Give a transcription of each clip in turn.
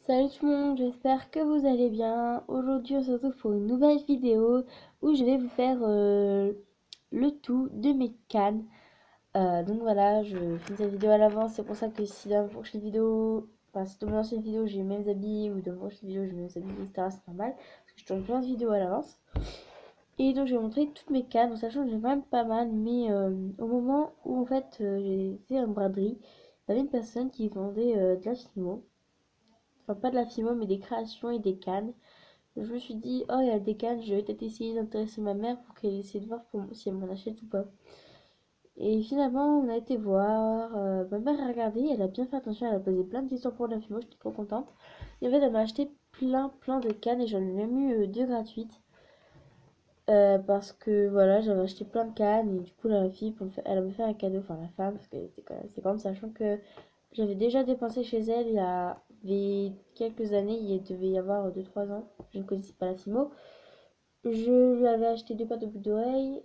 Salut tout le monde, j'espère que vous allez bien. Aujourd'hui on se retrouve pour une nouvelle vidéo où je vais vous faire le tout de mes cannes. Donc voilà, je fais cette vidéo à l'avance, c'est pour ça que si dans la prochaine vidéo, enfin si dans mon ancienne vidéo j'ai les mêmes habits ou dans la prochaine vidéo j'ai les mêmes habits, etc. C'est normal, parce que je tourne plein de vidéos à l'avance. Et donc je vais montrer toutes mes cannes, en sachant que j'ai quand même pas mal, mais au moment où en fait j'ai fait une braderie, il y avait une personne qui vendait de la fimo. Enfin, pas de la fimo, mais des créations et des cannes. Je me suis dit, oh, il y a des cannes, je vais peut-être essayer d'intéresser ma mère pour qu'elle essaie de voir si elle m'en achète ou pas. Et finalement, on a été voir. Ma mère a regardé, elle a bien fait attention, elle a posé plein de questions pour la fimo, j'étais trop contente. Et en fait, elle m'a acheté plein de cannes et j'en ai même eu deux gratuites. Parce que voilà, j'avais acheté plein de cannes et du coup, la fille, elle m'a fait un cadeau, enfin la femme, parce que c'est quand même sachant que j'avais déjà dépensé chez elle il y avait quelques années, il devait y avoir 2 3 ans. Je ne connaissais pas la Fimo. Je lui avais acheté deux paires de boucles d'oreilles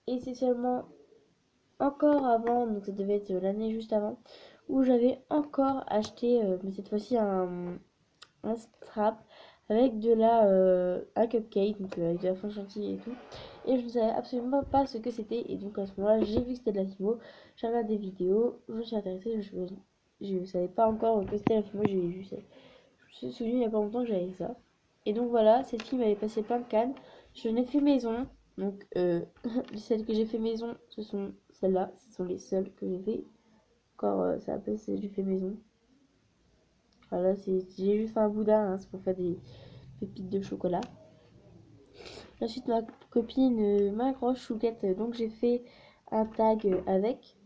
et c'est seulement encore avant, donc ça devait être l'année juste avant, où j'avais encore acheté, mais cette fois-ci un strap avec un cupcake, donc avec de la fond chantilly et tout. Et je ne savais absolument pas ce que c'était. Et donc à ce moment-là, j'ai vu que c'était de la Fimo. J'ai regardé des vidéos, je me suis intéressée. Je ne savais pas encore que c'était la Fimo. J'ai vu ça. Je me suis souvenu il n'y a pas longtemps que j'avais ça. Et donc voilà, cette fille m'avait passé plein de cannes. Je n'ai fait maison. Donc celles que j'ai fait maison, ce sont celles-là. Ce sont les seules que j'ai fait. Encore ça appelle c'est du fait maison. Voilà, j'ai juste fait un boudin, hein, c'est pour faire des pépites de chocolat. Ensuite, ma copine, ma grosse chouquette, donc j'ai fait un tag avec,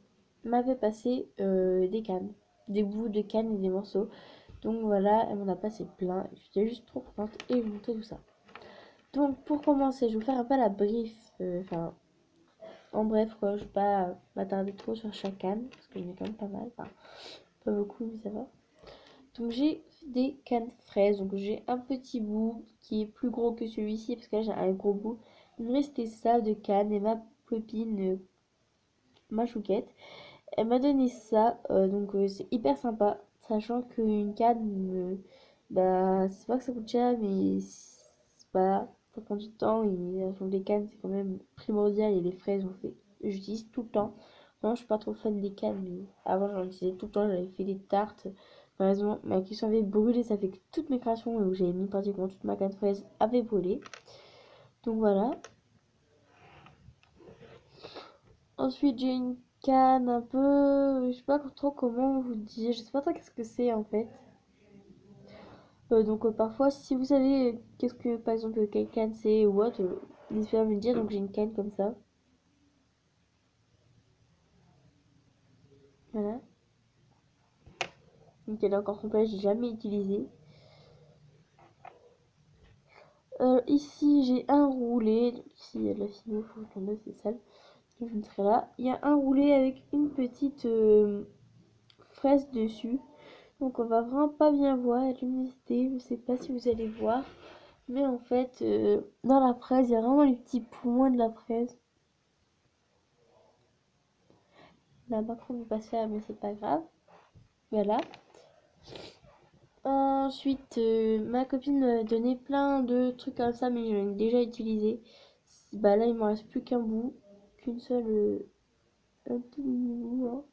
m'avait passé des cannes, des bouts de cannes et des morceaux. Donc voilà, elle m'en a passé plein. J'étais juste trop contente et je vous montrer tout ça. Donc pour commencer, je vais vous faire un peu la brief. Enfin, en bref, quoi, je vais pas m'attarder trop sur chaque canne, parce que j'en ai quand même pas mal. Enfin, pas beaucoup, mais ça va. Donc j'ai des cannes fraises. Donc j'ai un petit bout qui est plus gros que celui-ci parce que là j'ai un gros bout. Il me restait ça de canne et ma copine, ma chouquette, elle m'a donné ça. Donc c'est hyper sympa. Sachant qu'une canne, bah c'est pas que ça coûte cher mais c'est pas... Ça prend du temps et les cannes c'est quand même primordial et les fraises j'utilise tout le temps. Moi je suis pas trop fan des cannes mais avant j'en utilisais tout le temps. J'avais fait des tartes. Malheureusement, ma cuisson avait brûlé, ça fait que toutes mes créations où j'avais mis pratiquement toute ma canne fraise avait brûlé. Donc voilà. Ensuite, j'ai une canne un peu. Je sais pas trop comment vous dire. Je sais pas trop qu'est-ce que c'est en fait. Donc parfois, si vous savez qu'est-ce que par exemple quelle canne c'est ou autre, n'hésitez pas à me le dire. Donc j'ai une canne comme ça. Voilà. Donc elle est encore complète, j'ai jamais utilisé. Ici, j'ai un roulé. Donc, ici, il y a de la fimo, faut que je l'enlève, c'est sale. Je mettrai là. Il y a un roulé avec une petite fraise dessus. Donc on va vraiment pas bien voir la luminosité. Je sais pas si vous allez voir. Mais en fait, dans la fraise, il y a vraiment les petits points de la fraise. La macro ne peut pas se faire, mais c'est pas grave. Voilà. Ensuite, ma copine m'a donné plein de trucs comme ça, mais j'en ai déjà utilisé. Bah là, il m'en reste plus qu'un bout. Qu'une seule. Un tout mini bout, hein.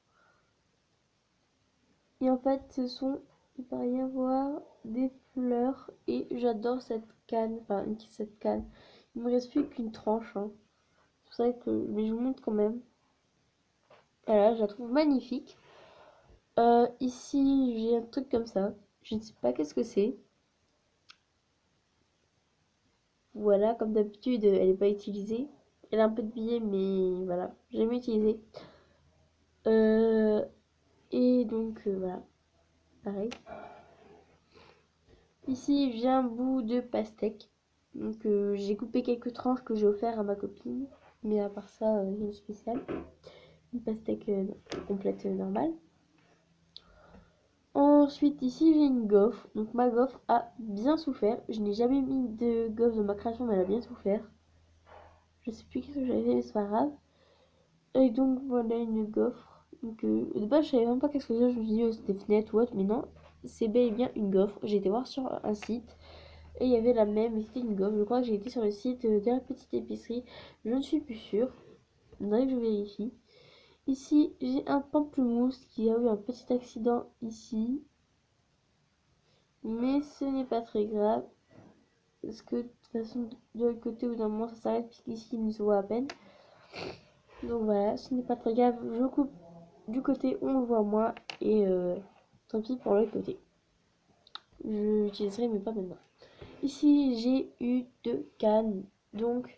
Et en fait, ce sont, il peut rien voir, des fleurs. Et j'adore cette canne. Enfin, cette canne. Il me reste plus qu'une tranche, hein. C'est pour ça que. Mais je vous montre quand même. Voilà, je la trouve magnifique. Ici, j'ai un truc comme ça. Je ne sais pas qu'est-ce que c'est. Voilà, comme d'habitude, elle n'est pas utilisée. Elle a un peu de billets, mais voilà, jamais utilisé. Euh, et donc, voilà, pareil. Ici, j'ai un bout de pastèque. Donc, j'ai coupé quelques tranches que j'ai offert à ma copine. Mais à part ça, rien de spécial. Une pastèque complète normale. Ensuite, ici, j'ai une gaufre. Donc, ma gaufre a bien souffert. Je n'ai jamais mis de gaufre de ma création, mais elle a bien souffert. Je sais plus qu'est-ce que j'avais fait, mais c'est pas grave. Et donc, voilà une gaufre. Donc, de base, je savais même pas qu'est-ce que c'était. Je me suis dit, c'était fenêtre ou autre, mais non. c'est bel et bien une gaufre. J'ai été voir sur un site et il y avait la même, mais c'était une gaufre. Je crois que j'ai été sur le site de la petite épicerie. Je ne suis plus sûre. Il faudrait que je vérifie. Ici, j'ai un pamplemousse qui a eu un petit accident ici. Mais ce n'est pas très grave. Parce que de toute façon, de l'autre côté, au bout d'un moment, ça s'arrête puisqu'ici, il nous se voit à peine. Donc voilà, ce n'est pas très grave. Je coupe du côté où on le voit moins. Et tant pis pour l'autre côté. Je l'utiliserai, mais pas maintenant. Ici, j'ai eu deux cannes. Donc,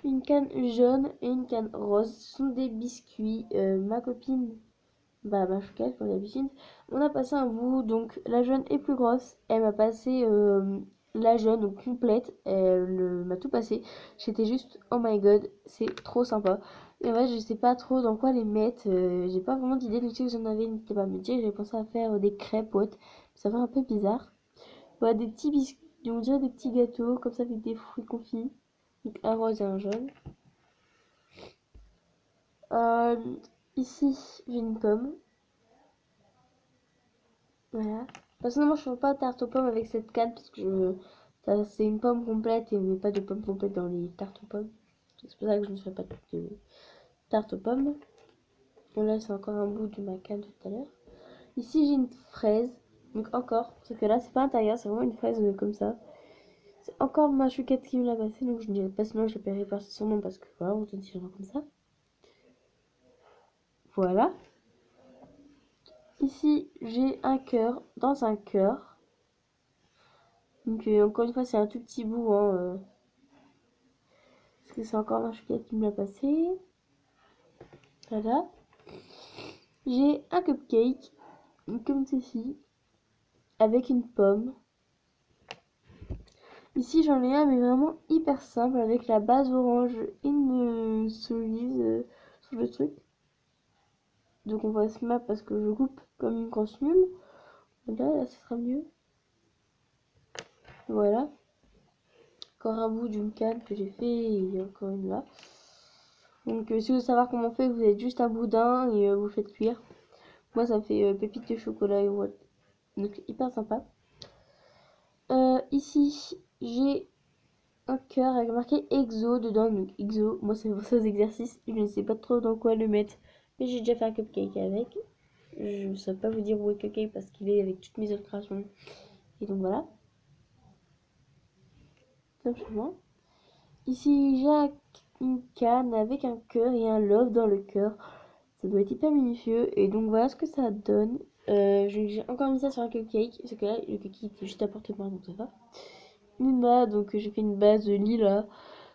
une canne jaune et une canne rose. Ce sont des biscuits. Ma copine, ma chouquette, comme d'habitude, on a passé un bout. Donc, la jaune est plus grosse. Elle m'a passé la jaune, donc complète. Elle m'a tout passé. J'étais juste, oh my god, c'est trop sympa. Et en fait, je sais pas trop dans quoi les mettre. J'ai pas vraiment d'idée. Donc, si vous en avez, n'hésitez pas à me dire. J'ai pensé à faire des crêpes ou autre. Ça fait un peu bizarre. Voilà, des petits biscuits, on dirait des petits gâteaux, comme ça avec des fruits confits. Donc un rose et un jaune. Euh, Ici, j'ai une pomme. Voilà. Personnellement, je ne fais pas tarte aux pommes avec cette canne parce que c'est une pomme complète et on met pas de pomme complète dans les tartes aux pommes. C'est pour ça que je ne fais pas de tarte aux pommes. Bon, là, c'est encore un bout de ma canne tout à l'heure. Ici, j'ai une fraise. Donc encore, sauf que là, c'est pas intérieur, c'est vraiment une fraise comme ça. C'est encore ma chouquette qui me l'a passé, donc je ne dirais pas sinon je l'appellerai par son nom parce que voilà, on te dit genre comme ça. Voilà. Ici, j'ai un cœur dans un cœur. Donc encore une fois, c'est un tout petit bout, hein, parce que c'est encore ma chouquette qui me l'a passé. Voilà. J'ai un cupcake, comme ceci, avec une pomme. Ici, j'en ai un, mais vraiment hyper simple, avec la base orange et une cerise sur le truc. Donc on va se mettre parce que je coupe comme une grosse nulle. Voilà, là, ce sera mieux. Voilà. Encore un bout d'une canne que j'ai fait et encore une là. Donc si vous voulez savoir comment on fait, vous êtes juste un boudin et vous faites cuire. Moi ça me fait pépites de chocolat et voilà. Donc hyper sympa. Ici j'ai un cœur avec marqué EXO dedans. Donc EXO, moi c'est pour ça aux exercices. Je ne sais pas trop dans quoi le mettre. Mais j'ai déjà fait un cupcake avec. Je ne saurais pas vous dire où est le cupcake parce qu'il est avec toutes mes autres créations. Et donc voilà. Simplement. Ici, j'ai une canne avec un cœur et un love dans le cœur. Ça doit être hyper minutieux. Et donc voilà ce que ça donne. J'ai encore mis ça sur un cupcake. Parce que là, le cupcake est juste à portée de main, donc ça va. Une donc j'ai fait une base lilas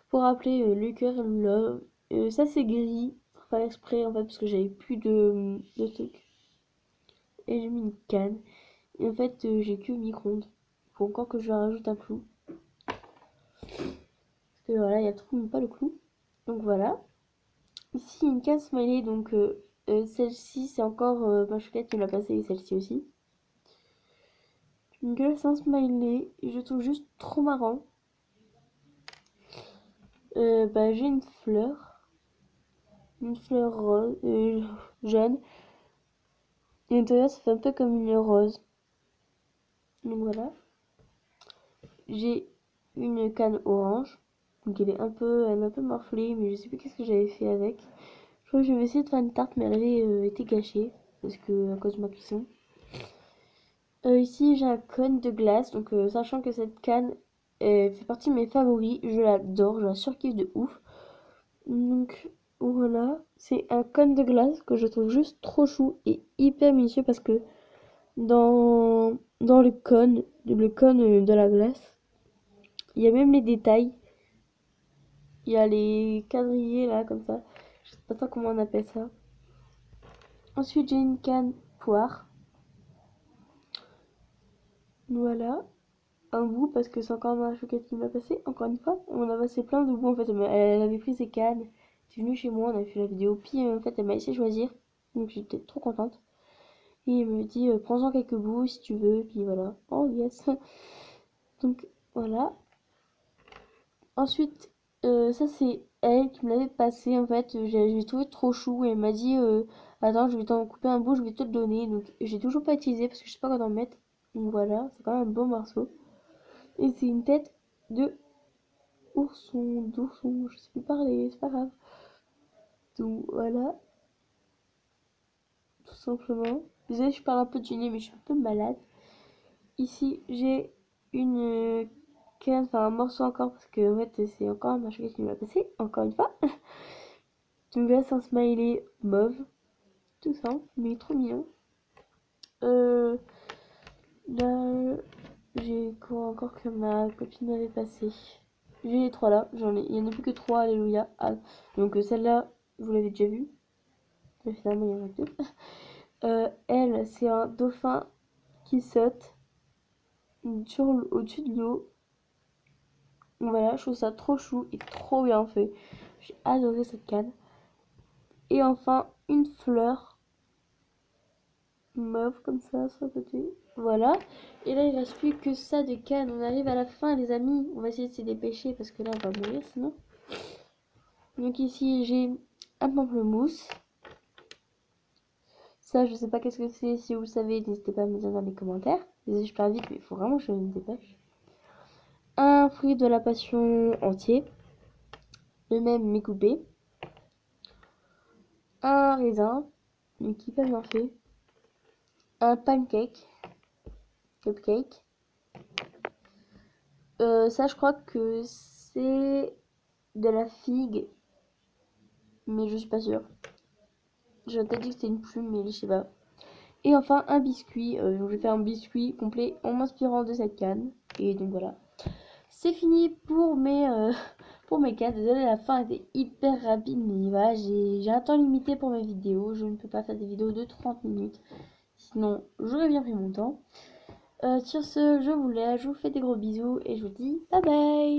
pour rappeler le cœur et le love. Ça c'est gris, pour faire exprès en fait, parce que j'avais plus de trucs. Et j'ai mis une canne. Et en fait, j'ai que au micro-ondes. Faut encore que je rajoute un clou. Parce que voilà, il y a trop pas le clou. Donc voilà. Ici, une canne smiley, donc celle-ci, c'est encore ma chouquette qui me l'a passée et celle-ci aussi. Une gueule, c'est un smiley, et je trouve juste trop marrant. J'ai une fleur rose, jaune, et à l'intérieur, ça fait un peu comme une rose. Donc voilà. J'ai une canne orange, donc elle est un peu morflée, mais je sais plus qu'est-ce que j'avais fait avec. Je crois que je vais essayer de faire une tarte, mais elle avait été gâchée, parce que à cause de ma cuisson. Ici j'ai un cône de glace, donc sachant que cette canne fait partie de mes favoris, je l'adore, je la surkiffe de ouf. Donc voilà, c'est un cône de glace que je trouve juste trop chou et hyper minutieux parce que dans le cône de la glace, il y a même les détails. Il y a les quadrillés là comme ça. Je sais pas trop comment on appelle ça. Ensuite j'ai une canne poire. Voilà. Un bout parce que c'est encore ma chouquette qui m'a passé. Encore une fois, on a passé plein de bouts en fait. Elle avait pris ses cannes. Elle est venue chez moi, on a fait la vidéo. Puis en fait, elle m'a laissé choisir. Donc j'étais trop contente. Et elle me dit prends-en quelques bouts si tu veux. Puis voilà. Oh yes. Donc voilà. Ensuite, ça c'est elle qui me l'avait passé en fait. J'ai trouvé trop chou. Et elle m'a dit attends, je vais t'en couper un bout, je vais te le donner. Donc j'ai toujours pas utilisé parce que je sais pas quoi en mettre. Donc voilà, c'est quand même un beau morceau. Et c'est une tête de d'ourson, je sais plus parler, c'est pas grave. Donc voilà, tout simplement. Désolée, je parle un peu du nez, mais je suis un peu malade. Ici, j'ai une canne, enfin un morceau encore, parce que en fait, c'est encore un marché qui m'a passé, encore une fois. Donc là, c'est un smiley mauve, tout simple, mais trop mignon. Euh, Là, j'ai quoi encore que ma copine m'avait passé. J'ai les trois là, il y en a plus que trois, alléluia. Ah, donc celle-là, vous l'avez déjà vue, mais finalement il y en a que deux. Elle, c'est un dauphin qui saute au-dessus de l'eau. Voilà, je trouve ça trop chou et trop bien fait. J'ai adoré cette canne. Et enfin, une fleur mauve comme ça sur le côté. Voilà. Et là, il reste plus que ça de canne. On arrive à la fin, les amis. On va essayer de se dépêcher parce que là, on va mourir sinon. Donc ici, j'ai un pamplemousse. Ça, je sais pas qu'est-ce que c'est. Si vous le savez, n'hésitez pas à me dire dans les commentaires. Désolée, je parle vite, mais il faut vraiment que je me dépêche. Un fruit de la passion entier. Le même, mais coupé. Un raisin, mais qui est pas bien fait. Un pancake. Cupcake. Ça, je crois que c'est de la figue, mais je suis pas sûre. J'aurais peut-être dit que c'était une plume, mais je sais pas. Et enfin, un biscuit. Je vais faire un biscuit complet en m'inspirant de cette canne. Et donc voilà. C'est fini pour pour mes cannes. Désolée, la fin était hyper rapide, mais voilà, j'ai un temps limité pour mes vidéos. Je ne peux pas faire des vidéos de 30 minutes. Sinon, j'aurais bien pris mon temps. Sur ce, je vous laisse, je vous fais des gros bisous et je vous dis bye bye.